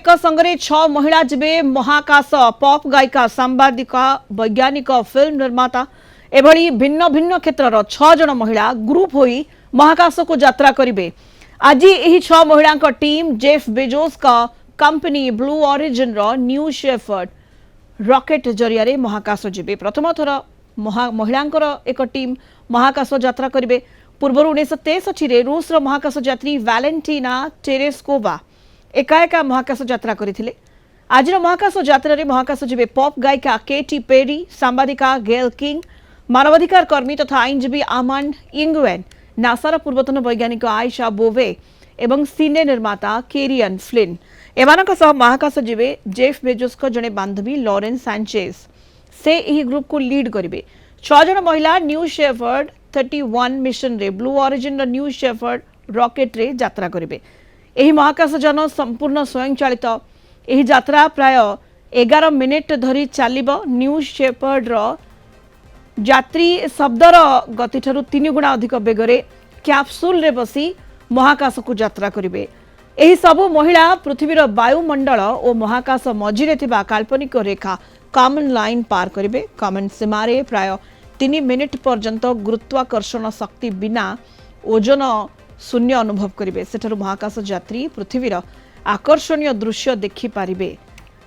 एक संगरे 6 महिला जिबे महाकाश पॉप गायिका सांबादिका वैज्ञानिक फिल्म निर्माता एभली भिन्न भिन्न क्षेत्रर 6 जन महिला ग्रुप होई महाकाश को यात्रा करिवे। आज यही 6 महिला टीम जेफ बेजोस का कंपनी ब्लू ओरिजिन रो न्यू शेफर्ड रॉकेट जरिया रे महाकाश जिबे। प्रथम थर महिलांकर एक टीम महाकाश यात्रा करिवे। पूर्व 1963 रे रूस रो महाकाश यात्री वैलेंटिना टेरेस्कोवा एका एका महाकाश यात्रा करथिले। आज महाकाश यात्रा रे महाकाश जिबे पॉप गायिका केटी पेरी, सांबादिका गेल किंग, मानवाधिकार कर्मी तथा आईनजीवी आमांड इंगवेन, नासार पूर्वतन वैज्ञानिक आयशा बोवे एवं सिने निर्माता केरियन फ्लिन। एमानक सह महाकाश जिबे जेफ बेजोस को जने बांधवी लॉरेन सैंचेज। से यही ग्रुप को लीड करिवे। 6 जन महिला न्यू शेफर्ड 31 मिशन रे blue origin new shepherd rocket रे यात्रा करिवे। एही महाकाश यान संपूर्ण स्वयंचालित। एही यात्रा प्राय 11 मिनिट धरी चलिबो। न्यू शेफर्ड रो यात्री शब्दर गति ठारू 3 गुणा अधिक बेगरे कैप्सूल रे बसी महाकाश को यात्रा करिवे। एही सबु महिला पृथ्वीर वायुमंडल और महाकाश मझिरे थिबा काल्पनिक रेखा कॉमन लाइन पार करिवे। कॉमन सीमारे प्राय 3 मिनिट पर्यंत गुरुत्वाकर्षण शक्ति बिना ओजन शून्य अनुभव करिवे। सेठारु महाकाश यात्री पृथ्वीर आकर्षणीय दृश्य देखि पारिबे।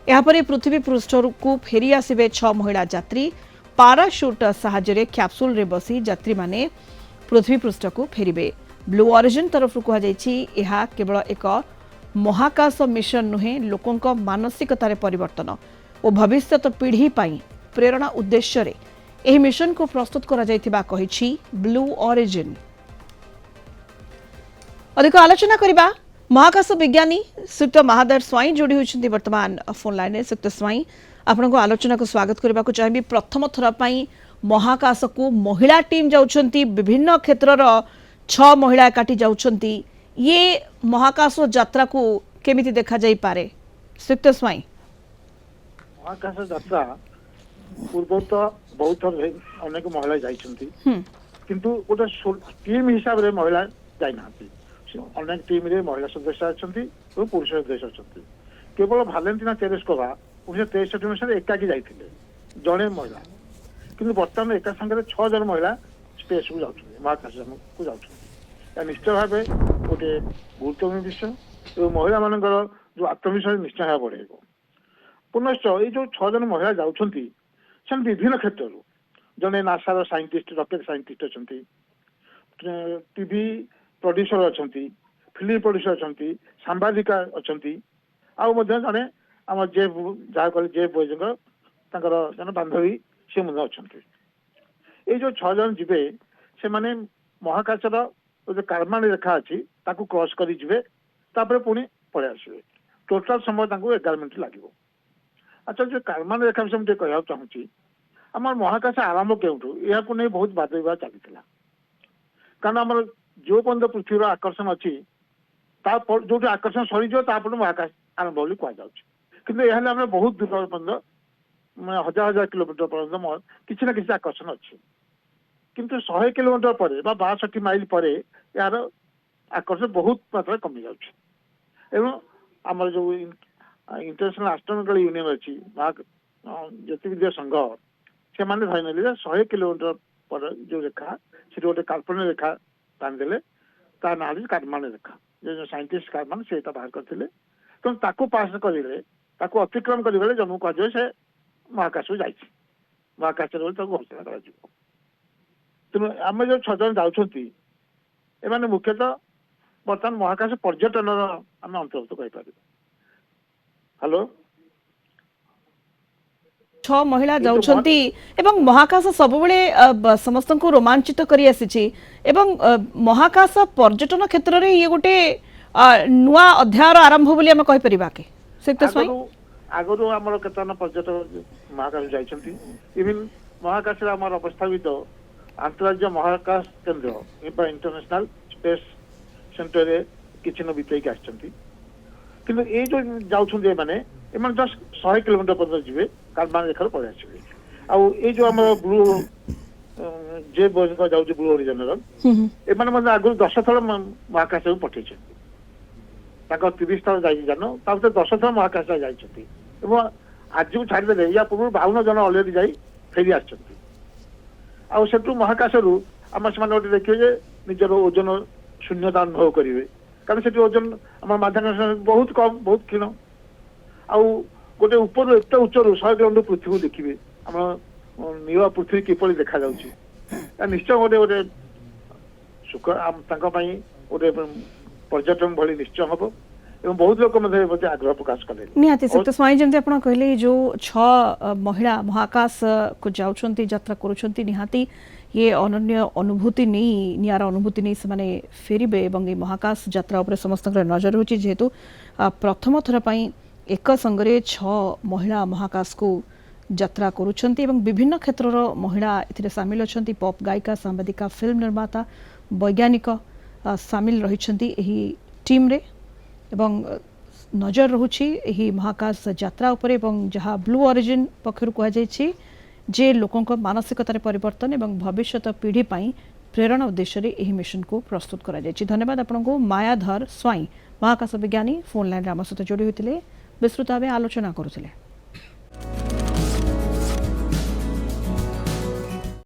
यापरे पृथ्वी पृष्ठ को फेरी आसिबे 6 महिला यात्री। पाराशूट साहाय्य कैप्सूल रे बसी यात्री माने पृथ्वी पृष्ठ को फेरिबे। ब्लू ओरिजिन तरफ कहा जायछि एहा केवल एक महाकाश मिशन नुहे, लोकंक मानसिकतारे परिवर्तन और भविष्यत पीढ़ी पाई प्रेरणा उद्देश्य रे एही मिशन को प्रस्तुत करा जायतिबा कहिछि ब्लू ओरिजिन। अधिक आलोचना करिबा महाकाश विज्ञानी श्रीयुक्त महादेव स्वाई जोड़ी होइछन्ति वर्तमान फोन लाइन रे। श्रीयुक्त स्वाई, आपण को आलोचना को स्वागत करबा को चाहबी। प्रथम थर पई महाकाश को महिला टीम जाउछन्ति, विभिन्न क्षेत्रर 6 महिला काटी जाउछन्ति। ये महाकाश यात्रा को केमिति देखा जाई पारे श्रीयुक्त स्वाई? महाकाश यात्रा पूर्व तो बहुत अनेक महिला जाइछन्ति, किंतु गोटे टीम हिसाब रे महिला जाई नांती। अनेक टीम रे महिला सदस्य अछन्ति और पुरुष सदस्य अछन्ति। केवल वैलेंटिना टेरेस्कोवा 1963 मसीह एकाकी जाइथिले जणे महिला, किंतु वर्तमान एका संगे 6 जन महिला स्पेस को जाउछन्ति, महाकाश को जाउछन्ति। या निश्चय भावे गोटे गुरुत्वपूर्ण विषय और महिला मानकर जो आत्मविश्वास निश्चय भाव बढ़ेगा। पुनश्च ये जो 6 जन महिला जाउछन्ति से विभिन्न क्षेत्र जड़े नासार साइंटिस्ट, रॉकेट साइंटिस्ट अच्छा, टीवी प्रोड्यूसर अच्छा, फिल्म प्रोड्यूसर अच्छा, सांबादिका अच्छा, जड़े आम जेफ जहाँ कह जेफ बेजोस जन बांधवी सी अच्छा। ये जो 6 जन जीवे से माने महाकाशर जो कार्बन रेखा अच्छी क्रॉस कर जीवे, पुणी पलि आसवे। टोटाल समय 11 मिनिट लगे। अच्छा, जो कार्बन रेखा विषय मुझे कहना चाहूँगी, आम महाकाश आरंभ केउठू या नहीं बहुत बाद विवाद चली। कारण आम जो पर्यटन पृथ्वीर आकर्षण अच्छी जो आकर्षण सरीज महाकाश आरंभ बोली कहुच्छे। किंतु यह बहुत दूर पर्यटन हजार हजार किलोमीटर पर्यटन किसी ना किसी आकर्षण अच्छी, किंतु 100 किलोमीटर पर 62 माइल पर यार आकर्षण बहुत मात्रा कमी जाऊँ। आम जो इंटरनेशनल एस्ट्रोनॉमिकल यूनियन अच्छी ज्योतिर्विद्या संघ से माने धरी ना 100 किलोमीटर पर जो रेखा से गोटे काल्पनिक रेखा टाणिदेले ता ना कार्बन रेखा। जो साइंटिस्ट कार्बन से बाहर करते तेणु पास करेंगे अतिक्रम करगले जम्मू कह से महाकाश को जाइए, महाकाश घोषणा कर। तेणु आम जो 6 जन जाऊँगी एमाने मुख्यतः बर्तमान महाकाश पर्यटन आम अंतर्भुक्त कर। हेलो, 6 महिला जाउछन्ति एवं महाकाश सबुबले समस्त को रोमांचित करी आसीछि एवं महाकाश पर्यटन क्षेत्र रे ये गोटे नुआ अध्याय आरंभ बोली हम कहि परिबा के श्रीयुक्त स्वाई? आगरो हमर केतन पर्यटक महाकाश जाइछन्ति। इवन महाकाश रे हमर अवस्थापित अंतर्राज्य महाकाश केंद्र इंटरनेशनल स्पेस सेंटर रे किछि न बितेक आछन्ति। किंतु ये जो जाउछन्ति माने एमन जस्ट 100 किलोमीटर पर्यंत जीवे कार्बन रेखा पलि आसवे। आउ ये जो आम ब्लू जे जाऊँ ब्लू ओरिजिन एम आगुरी 10 थर महाकाश को पठे ତାଙ୍କ 30 ଥର ଯାଇଛି ଯାନ, ତା ଭିତରେ 10 ଥର ମହାକାଶ ଯାଇଛନ୍ତି ଏବଂ ଆଜିକୁ ଛାଡ଼ିଦେଲେ ୟା ପୂର୍ବରୁ 52 ଜଣ ଅଲରେଡି ଯାଇ ଫେରି ଆସିଛନ୍ତି। ଆଉ ସେଠୁ ମହାକାଶରୁ ଆମ ସେମାନେ ଗୋଟେ ଦେଖିବେ ଯେ ନିଜର ଓଜନ ଶୂନ୍ୟତା ଅନୁଭବ କରିବେ, କାରଣ ସେଠି ଓଜନ ଆମର ମାଧ୍ୟାକର୍ଷଣ ବହୁତ କମ୍, ବହୁତ କ୍ଷୀଣ। ଆଉ ଗୋଟେ ଉପରୁ ଏତେ ଉଚ୍ଚରୁ 100 କିଲୋମିଟର ପୃଥିବୀକୁ ଦେଖିବେ, ଆମର ନୀଳ ପୃଥିବୀ କିପରି ଦେଖାଯାଉଛି। ନିଶ୍ଚୟ ଗୋଟେ ଗୋଟେ ସୁଖ ତାଙ୍କ ପାଇଁ ଗୋଟେ ପର୍ଯ୍ୟଟନ ଭଳି ନିଶ୍ଚୟ ହବ ଏବଂ ବହୁତ ଲୋକ ମଧ୍ୟ ଆଗ୍ରହ ପ୍ରକାଶ କଲେ। ନିହାତି ସତ୍ୟ ସ୍ୱାଇଁ ଯେମିତି ଆପଣ କହିଲେ ଯୋଉ 6 ମହିଳା ମହାକାଶ କୁ ଯାଉଛନ୍ତି ଯାତ୍ରା କରୁଛନ୍ତି ନିହାତି ये अनन्य अनुभूति नहीं नियार अनुभूति नहीं से फेरबे ए महाकाश यात्रा उपर समस्त नजर रोचे जेहेतु प्रथम थर पर एक संगे 6 महिला महाकाश को यात्रा करुछंती एवं विभिन्न क्षेत्रर महिला एथिरे सामिल अछंती। पॉप गायिका, सांबादिका, फिल्म निर्माता, वैज्ञानिक सामिल रहिछंती एही टीम रे एवं नजर रहुछि एही महाकाश यात्रा उपर एवं जहाँ ब्लू ओरिजिन पक्षरु कहा जायछि जे लोकों मानसिकतार परिवर्तन एवं भविष्यत पीढ़ी पाई प्रेरणा उद्देश्य यह मिशन को प्रस्तुत करा जायछि। धन्यवाद आपको मायाधर स्वाई महाकाश विज्ञानी फोन लाइन आम सहित जोड़ी होते विस्तृत भाव आलोचना करुले।